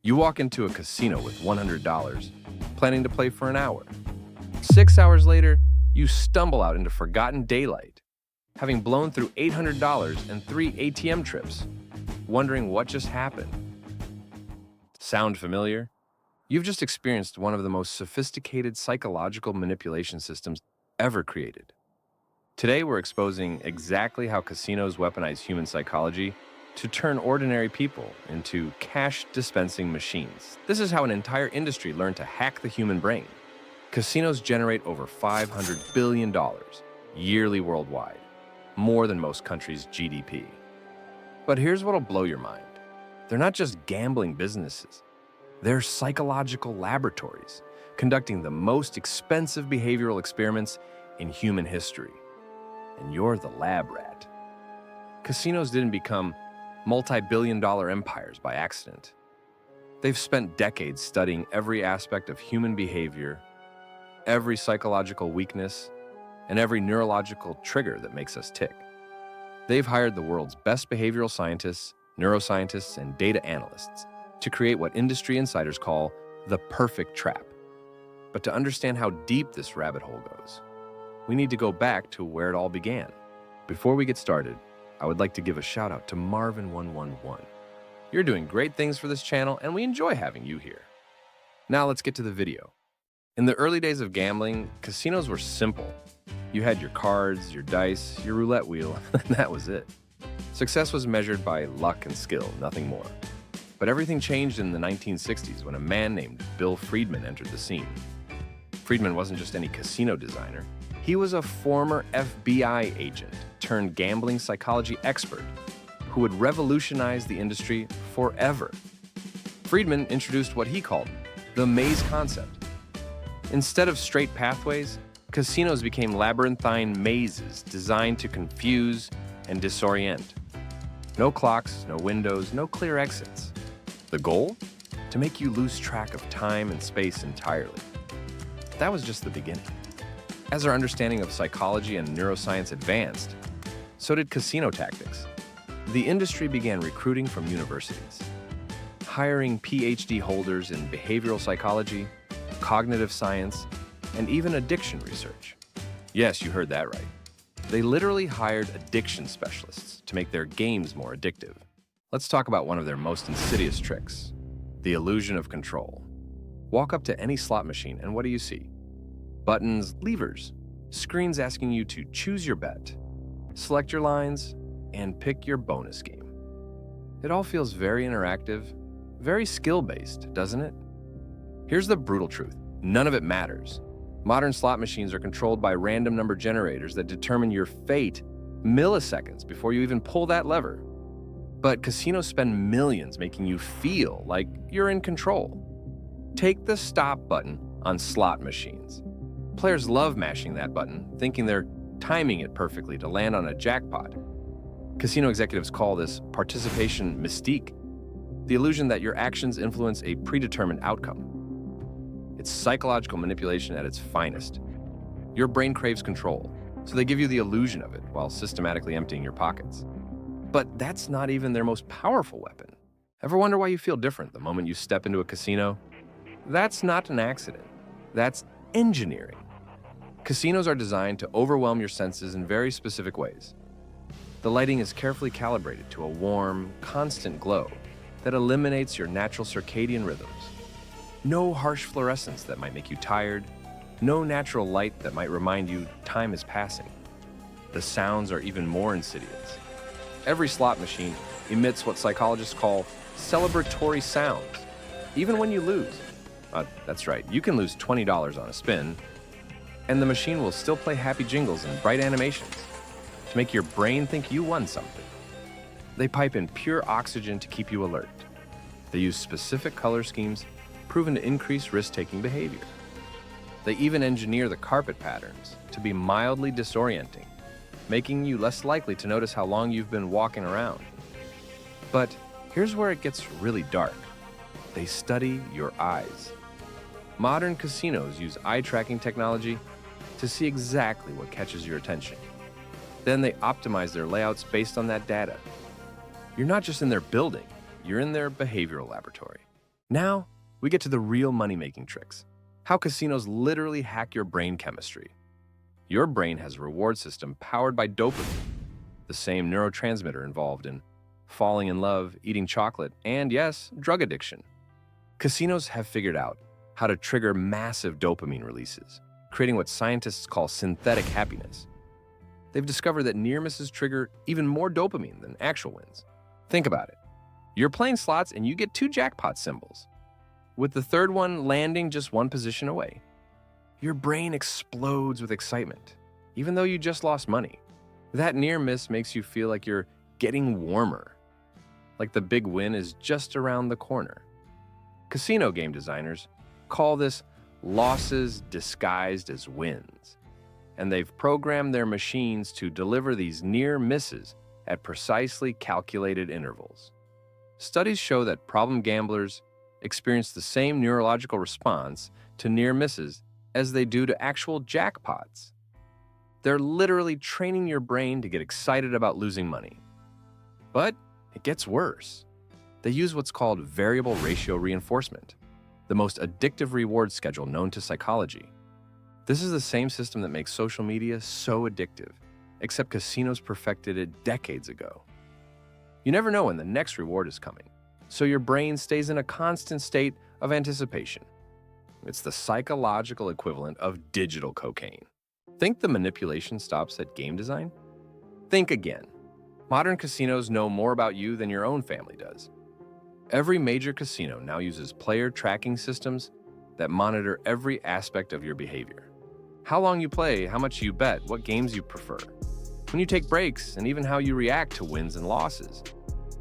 You walk into a casino with $100, planning to play for an hour. 6 hours later, you stumble out into forgotten daylight, having blown through $800 and 3 ATM trips, wondering what just happened. Sound familiar? You've just experienced one of the most sophisticated psychological manipulation systems ever created. Today, we're exposing exactly how casinos weaponize human psychology to turn ordinary people into cash-dispensing machines. This is how an entire industry learned to hack the human brain. Casinos generate over $500 billion yearly worldwide, more than most countries' GDP. But here's what'll blow your mind. They're not just gambling businesses. They're psychological laboratories, conducting the most expensive behavioral experiments in human history. And you're the lab rat. Casinos didn't become multi-billion-dollar empires by accident. They've spent decades studying every aspect of human behavior, every psychological weakness, and every neurological trigger that makes us tick. They've hired the world's best behavioral scientists, neuroscientists, and data analysts to create what industry insiders call the perfect trap. But to understand how deep this rabbit hole goes, we need to go back to where it all began. Before we get started, I would like to give a shout out to Marvin111. You're doing great things for this channel, and we enjoy having you here. Now let's get to the video. In the early days of gambling, casinos were simple. You had your cards, your dice, your roulette wheel, and that was it. Success was measured by luck and skill, nothing more. But everything changed in the 1960s when a man named Bill Friedman entered the scene. Friedman wasn't just any casino designer. He was a former FBI agent turned gambling psychology expert who would revolutionize the industry forever. Friedman introduced what he called the maze concept. Instead of straight pathways, casinos became labyrinthine mazes designed to confuse and disorient. No clocks, no windows, no clear exits. The goal? To make you lose track of time and space entirely. That was just the beginning. As our understanding of psychology and neuroscience advanced, so did casino tactics. The industry began recruiting from universities, hiring PhD holders in behavioral psychology, cognitive science, and even addiction research. Yes, you heard that right. They literally hired addiction specialists to make their games more addictive. Let's talk about one of their most insidious tricks, the illusion of control. Walk up to any slot machine and what do you see? Buttons, levers, screens asking you to choose your bet, select your lines, and pick your bonus game. It all feels very interactive, very skill-based, doesn't it? Here's the brutal truth. None of it matters. Modern slot machines are controlled by random number generators that determine your fate milliseconds before you even pull that lever. But casinos spend millions making you feel like you're in control. Take the stop button on slot machines. Players love mashing that button, thinking they're timing it perfectly to land on a jackpot. Casino executives call this participation mystique, the illusion that your actions influence a predetermined outcome. It's psychological manipulation at its finest. Your brain craves control, so they give you the illusion of it while systematically emptying your pockets. But that's not even their most powerful weapon. Ever wonder why you feel different the moment you step into a casino? That's not an accident. That's engineering. Casinos are designed to overwhelm your senses in very specific ways. The lighting is carefully calibrated to a warm, constant glow that eliminates your natural circadian rhythms. No harsh fluorescence that might make you tired, no natural light that might remind you time is passing. The sounds are even more insidious. Every slot machine emits what psychologists call celebratory sounds, even when you lose. That's right, you can lose $20 on a spin, and the machine will still play happy jingles and bright animations to make your brain think you won something. They pipe in pure oxygen to keep you alert. They use specific color schemes proven to increase risk-taking behavior. They even engineer the carpet patterns to be mildly disorienting, making you less likely to notice how long you've been walking around. But here's where it gets really dark. They study your eyes. Modern casinos use eye-tracking technology to see exactly what catches your attention. Then they optimize their layouts based on that data. You're not just in their building, you're in their behavioral laboratory. Now, we get to the real money-making tricks. How casinos literally hack your brain chemistry. Your brain has a reward system powered by dopamine, the same neurotransmitter involved in falling in love, eating chocolate, and yes, drug addiction. Casinos have figured out how to trigger massive dopamine releases, creating what scientists call synthetic happiness. They've discovered that near misses trigger even more dopamine than actual wins. Think about it. You're playing slots and you get 2 jackpot symbols, with the third one landing just 1 position away. Your brain explodes with excitement, even though you just lost money. That near miss makes you feel like you're getting warmer, like the big win is just around the corner. Casino game designers call this losses disguised as wins, and they've programmed their machines to deliver these near misses at precisely calculated intervals. Studies show that problem gamblers experience the same neurological response to near misses as they do to actual jackpots. They're literally training your brain to get excited about losing money. But it gets worse. They use what's called variable ratio reinforcement, the most addictive reward schedule known to psychology. This is the same system that makes social media so addictive, except casinos perfected it decades ago. You never know when the next reward is coming, so your brain stays in a constant state of anticipation. It's the psychological equivalent of digital cocaine. Think the manipulation stops at game design? Think again. Modern casinos know more about you than your own family does. Every major casino now uses player tracking systems that monitor every aspect of your behavior. How long you play, how much you bet, what games you prefer, when you take breaks, and even how you react to wins and losses.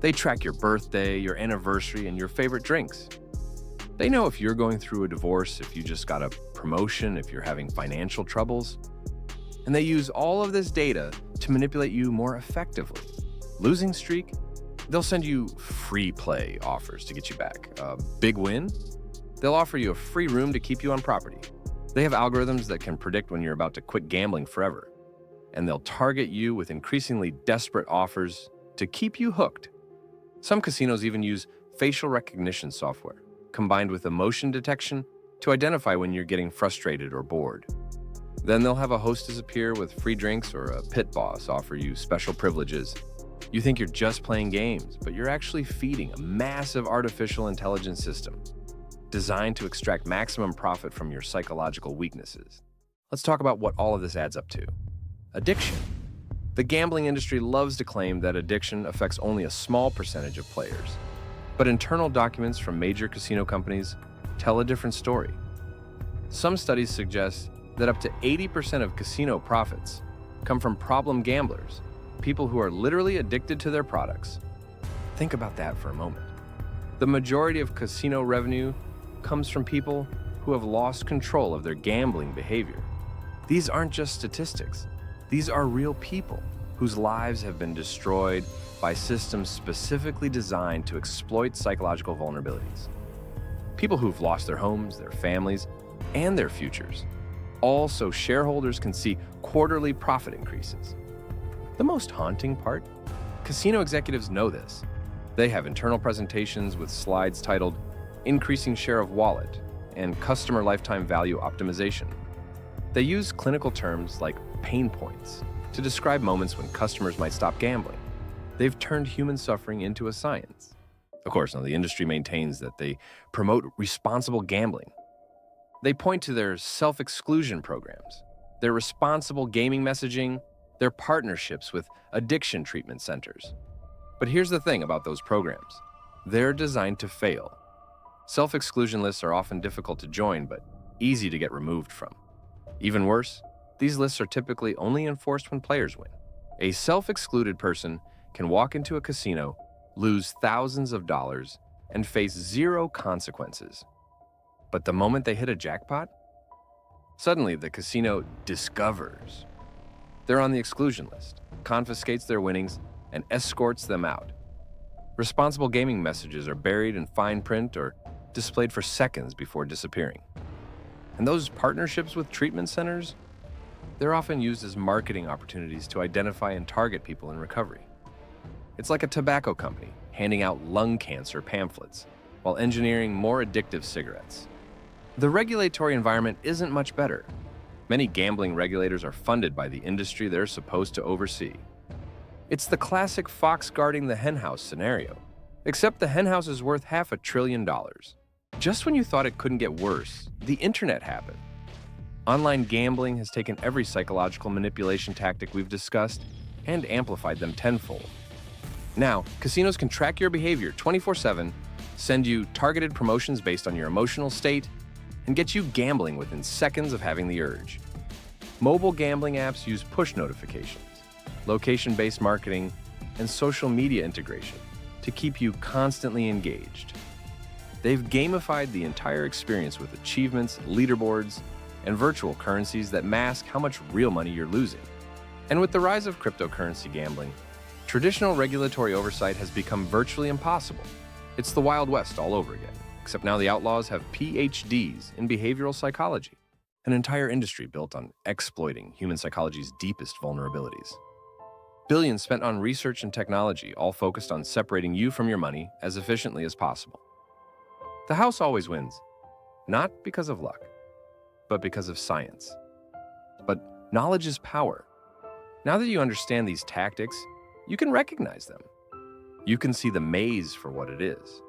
They track your birthday, your anniversary, and your favorite drinks. They know if you're going through a divorce, if you just got a promotion, if you're having financial troubles. And they use all of this data to manipulate you more effectively. Losing streak? They'll send you free play offers to get you back. A big win? They'll offer you a free room to keep you on property. They have algorithms that can predict when you're about to quit gambling forever. And they'll target you with increasingly desperate offers to keep you hooked. Some casinos even use facial recognition software, combined with emotion detection, to identify when you're getting frustrated or bored. Then they'll have a hostess appear with free drinks or a pit boss offer you special privileges. You think you're just playing games, but you're actually feeding a massive artificial intelligence system designed to extract maximum profit from your psychological weaknesses. Let's talk about what all of this adds up to. Addiction. The gambling industry loves to claim that addiction affects only a small percentage of players. But internal documents from major casino companies tell a different story. Some studies suggest that up to 80% of casino profits come from problem gamblers, people who are literally addicted to their products. Think about that for a moment. The majority of casino revenue comes from people who have lost control of their gambling behavior. These aren't just statistics. These are real people whose lives have been destroyed by systems specifically designed to exploit psychological vulnerabilities. People who've lost their homes, their families, and their futures, all so shareholders can see quarterly profit increases. The most haunting part? Casino executives know this. They have internal presentations with slides titled Increasing Share of Wallet and Customer Lifetime Value Optimization. They use clinical terms like pain points to describe moments when customers might stop gambling. They've turned human suffering into a science. Of course, now the industry maintains that they promote responsible gambling. They point to their self-exclusion programs, their responsible gaming messaging, their partnerships with addiction treatment centers. But here's the thing about those programs. They're designed to fail. Self-exclusion lists are often difficult to join, but easy to get removed from. Even worse, these lists are typically only enforced when players win. A self-excluded person can walk into a casino, lose thousands of dollars, and face zero consequences. But the moment they hit a jackpot, suddenly the casino discovers they're on the exclusion list, confiscates their winnings, and escorts them out. Responsible gaming messages are buried in fine print or displayed for seconds before disappearing. And those partnerships with treatment centers, they're often used as marketing opportunities to identify and target people in recovery. It's like a tobacco company handing out lung cancer pamphlets, while engineering more addictive cigarettes. The regulatory environment isn't much better. Many gambling regulators are funded by the industry they're supposed to oversee. It's the classic fox guarding the henhouse scenario, except the henhouse is worth $500 billion. Just when you thought it couldn't get worse, the internet happened. Online gambling has taken every psychological manipulation tactic we've discussed and amplified them tenfold. Now, casinos can track your behavior 24/7, send you targeted promotions based on your emotional state, and get you gambling within seconds of having the urge. Mobile gambling apps use push notifications, location-based marketing, and social media integration to keep you constantly engaged. They've gamified the entire experience with achievements, leaderboards, and virtual currencies that mask how much real money you're losing. And with the rise of cryptocurrency gambling, traditional regulatory oversight has become virtually impossible. It's the Wild West all over again, except now the outlaws have PhDs in behavioral psychology, an entire industry built on exploiting human psychology's deepest vulnerabilities. Billions spent on research and technology, all focused on separating you from your money as efficiently as possible. The house always wins, not because of luck, but because of science. But knowledge is power. Now that you understand these tactics, you can recognize them. You can see the maze for what it is,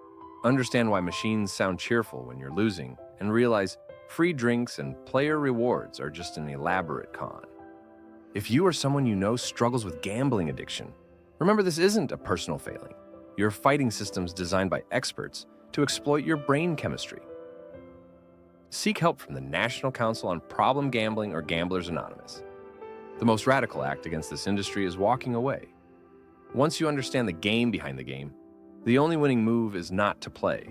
understand why machines sound cheerful when you're losing, and realize free drinks and player rewards are just an elaborate con. If you or someone you know struggles with gambling addiction, remember this isn't a personal failing. You're fighting systems designed by experts to exploit your brain chemistry. Seek help from the National Council on Problem Gambling or Gamblers Anonymous. The most radical act against this industry is walking away. Once you understand the game behind the game, the only winning move is not to play.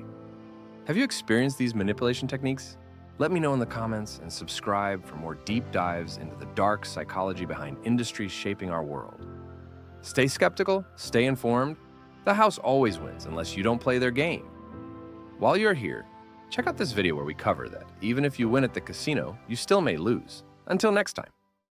Have you experienced these manipulation techniques? Let me know in the comments and subscribe for more deep dives into the dark psychology behind industries shaping our world. Stay skeptical, stay informed. The house always wins unless you don't play their game. While you're here, check out this video where we cover that even if you win at the casino, you still may lose. Until next time.